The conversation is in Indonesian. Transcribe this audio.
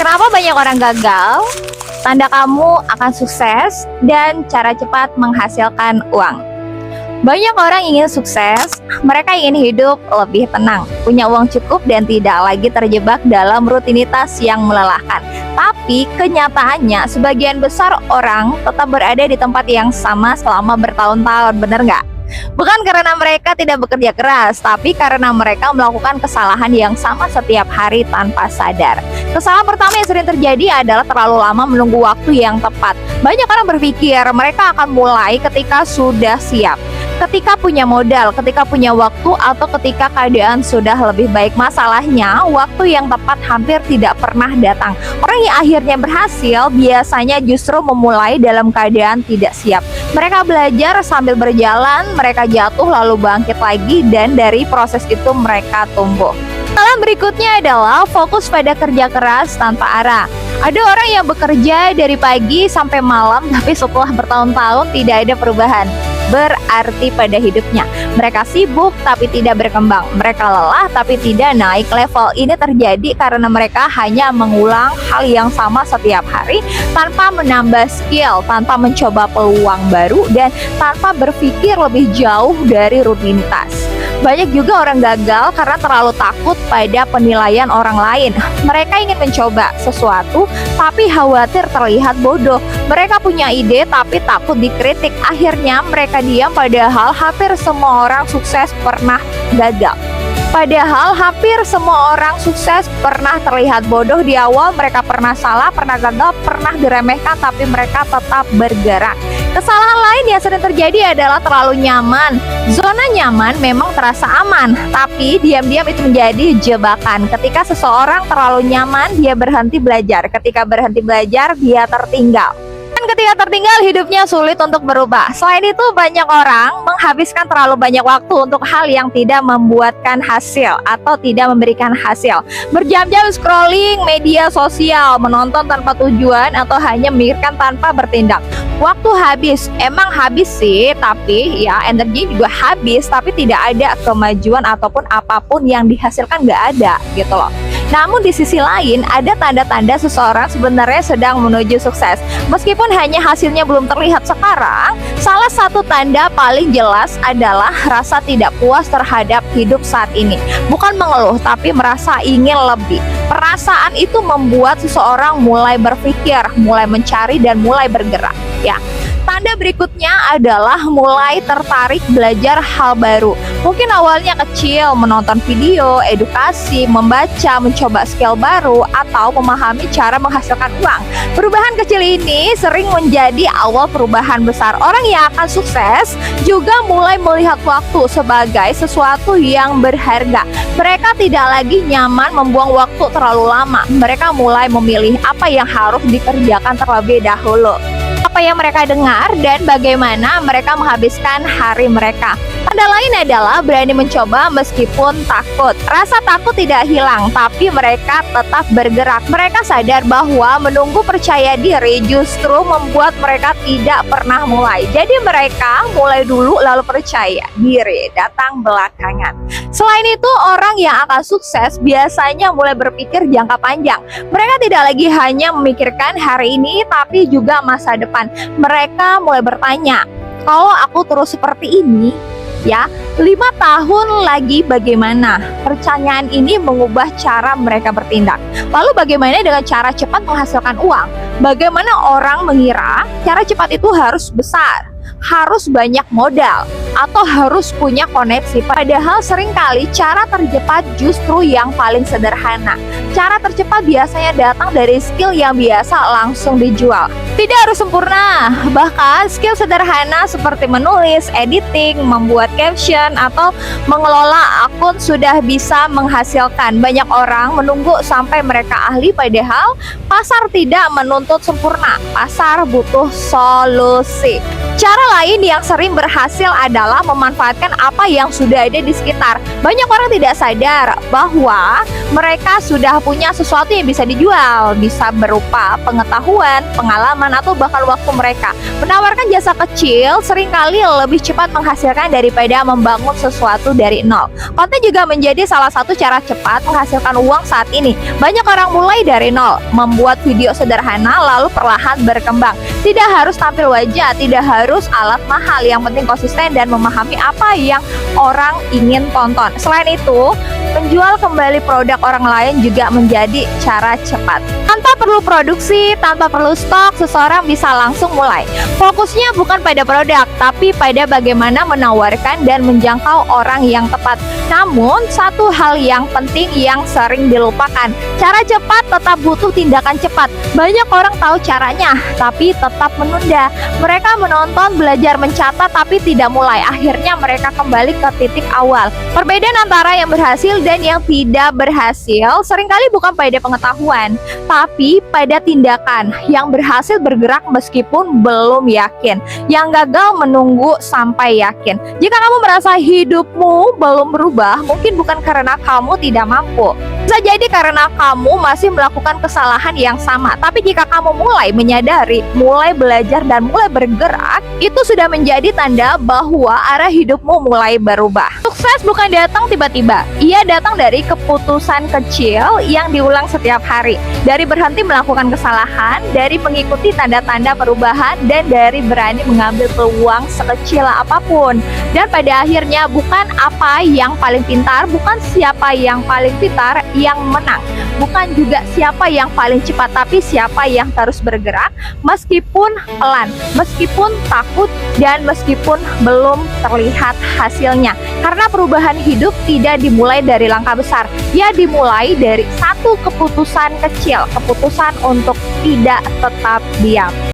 Kenapa banyak orang gagal? Tanda kamu akan sukses dan cara cepat menghasilkan uang. Banyak orang ingin sukses, mereka ingin hidup lebih tenang, punya uang cukup dan tidak lagi terjebak dalam rutinitas yang melelahkan. Tapi kenyataannya sebagian besar orang tetap berada di tempat yang sama selama bertahun-tahun, bener nggak? Bukan karena mereka tidak bekerja keras, tapi karena mereka melakukan kesalahan yang sama setiap hari tanpa sadar. Kesalahan pertama yang sering terjadi adalah terlalu lama menunggu waktu yang tepat. Banyak orang berpikir mereka akan mulai ketika sudah siap, ketika punya modal, ketika punya waktu, atau ketika keadaan sudah lebih baik. Masalahnya, waktu yang tepat hampir tidak pernah datang. Orang yang akhirnya berhasil biasanya justru memulai dalam keadaan tidak siap. Mereka belajar sambil berjalan, mereka jatuh lalu bangkit lagi, dan dari proses itu mereka tumbuh. Kesalahan berikutnya adalah fokus pada kerja keras tanpa arah. Ada orang yang bekerja dari pagi sampai malam, tapi setelah bertahun-tahun tidak ada perubahan berarti pada hidupnya. Mereka sibuk tapi tidak berkembang. Mereka lelah tapi tidak naik level. Ini terjadi karena mereka hanya mengulang hal yang sama setiap hari tanpa menambah skill, tanpa mencoba peluang baru, dan tanpa berpikir lebih jauh dari rutinitas. Banyak juga orang gagal karena terlalu takut pada penilaian orang lain. Mereka ingin mencoba sesuatu tapi khawatir terlihat bodoh. Mereka punya ide tapi takut dikritik. Akhirnya mereka diam, padahal hampir semua orang sukses pernah gagal. Padahal hampir semua orang sukses pernah terlihat bodoh di awal. Mereka pernah salah, pernah gagal, pernah diremehkan, tapi mereka tetap bergerak. Kesalahan lain yang sering terjadi adalah terlalu nyaman. Zona nyaman memang terasa aman, tapi diam-diam itu menjadi jebakan. Ketika seseorang terlalu nyaman, dia berhenti belajar. Ketika berhenti belajar, dia tertinggal. Ketika tertinggal, hidupnya sulit untuk berubah. Selain itu, banyak orang menghabiskan terlalu banyak waktu untuk hal yang tidak membuatkan hasil atau tidak memberikan hasil. Berjam-jam scrolling media sosial, menonton tanpa tujuan, atau hanya memikirkan tanpa bertindak. Waktu habis, emang habis sih, tapi ya energi juga habis, tapi tidak ada kemajuan ataupun apapun yang dihasilkan, nggak ada gitu loh. Namun di sisi lain, ada tanda-tanda seseorang sebenarnya sedang menuju sukses. Meskipun hanya hasilnya belum terlihat sekarang, salah satu tanda paling jelas adalah rasa tidak puas terhadap hidup saat ini. Bukan mengeluh, tapi merasa ingin lebih. Perasaan itu membuat seseorang mulai berpikir, mulai mencari, dan mulai bergerak. Ya. Tanda berikutnya adalah mulai tertarik belajar hal baru. Mungkin awalnya kecil, menonton video, edukasi, membaca, mencoba skill baru, atau memahami cara menghasilkan uang. Perubahan kecil ini sering menjadi awal perubahan besar. Orang yang akan sukses juga mulai melihat waktu sebagai sesuatu yang berharga. Mereka tidak lagi nyaman membuang waktu terlalu lama. Mereka mulai memilih apa yang harus dikerjakan terlebih dahulu, apa yang mereka dengar, dan bagaimana mereka menghabiskan hari mereka. Tanda lain adalah berani mencoba meskipun takut. Rasa takut tidak hilang, tapi mereka tetap bergerak. Mereka sadar bahwa menunggu percaya diri justru membuat mereka tidak pernah mulai. Jadi mereka mulai dulu lalu percaya diri datang belakangan. Selain itu, orang yang akan sukses biasanya mulai berpikir jangka panjang. Mereka tidak lagi hanya memikirkan hari ini, tapi juga masa depan. Mereka mulai bertanya, kalau aku terus seperti ini, ya, 5 tahun lagi bagaimana? Pertanyaan ini mengubah cara mereka bertindak. Lalu bagaimana dengan cara cepat menghasilkan uang? Bagaimana orang mengira cara cepat itu harus besar, harus banyak modal, atau harus punya koneksi? Padahal seringkali cara tercepat justru yang paling sederhana. Cara tercepat biasanya datang dari skill yang biasa langsung dijual. Tidak harus sempurna, bahkan skill sederhana seperti menulis, editing, membuat caption, atau mengelola akun sudah bisa menghasilkan. Banyak orang menunggu sampai mereka ahli, padahal pasar tidak menuntut sempurna. Pasar butuh solusi. Cara lain yang sering berhasil adalah memanfaatkan apa yang sudah ada di sekitar. Banyak orang tidak sadar bahwa mereka sudah punya sesuatu yang bisa dijual, bisa berupa pengetahuan, pengalaman, atau bahkan waktu mereka. Menawarkan jasa kecil seringkali lebih cepat menghasilkan daripada membangun sesuatu dari nol. Konten juga menjadi salah satu cara cepat menghasilkan uang saat ini. Banyak orang mulai dari nol, membuat video sederhana lalu perlahan berkembang. Tidak harus tampil wajah, tidak harus alat mahal, yang penting konsisten dan memahami apa yang orang ingin tonton. Selain itu, menjual kembali produk orang lain juga menjadi cara cepat. Tanpa perlu produksi, tanpa perlu stok, seseorang bisa langsung mulai. Fokusnya bukan pada produk, tapi pada bagaimana menawarkan dan menjangkau orang yang tepat. Namun, satu hal yang penting yang sering dilupakan, cara cepat tetap butuh tindakan cepat. Banyak orang tahu caranya, tapi tetap menunda. Mereka menonton, belajar, mencatat, tapi tidak mulai. Akhirnya mereka kembali ke titik awal. Perbedaan antara yang berhasil dan yang tidak berhasil seringkali bukan pada pengetahuan, tapi pada tindakan. Yang berhasil bergerak meskipun belum yakin, yang gagal menunggu sampai yakin. Jika kamu merasa hidupmu belum berubah, mungkin bukan karena kamu tidak mampu, bisa jadi karena kamu masih melakukan kesalahan yang sama. Tapi jika kamu mulai menyadari, mulai belajar, dan mulai bergerak, itu sudah menjadi tanda bahwa arah hidupmu mulai berubah. Sukses bukan datang tiba-tiba, ia datang dari keputusan kecil yang diulang setiap hari, dari berhenti melakukan kesalahan, dari mengikuti tanda-tanda perubahan, dan dari berani mengambil peluang sekecil apapun. Dan pada akhirnya bukan apa yang paling pintar, bukan siapa yang paling pintar yang menang, bukan juga siapa yang paling cepat, tapi siapa yang terus bergerak meskipun pelan, meskipun takut, dan meskipun belum terlihat hasilnya. Karena perubahan hidup tidak dimulai dari langkah besar, ia dimulai dari satu keputusan kecil, keputusan untuk tidak tetap diam.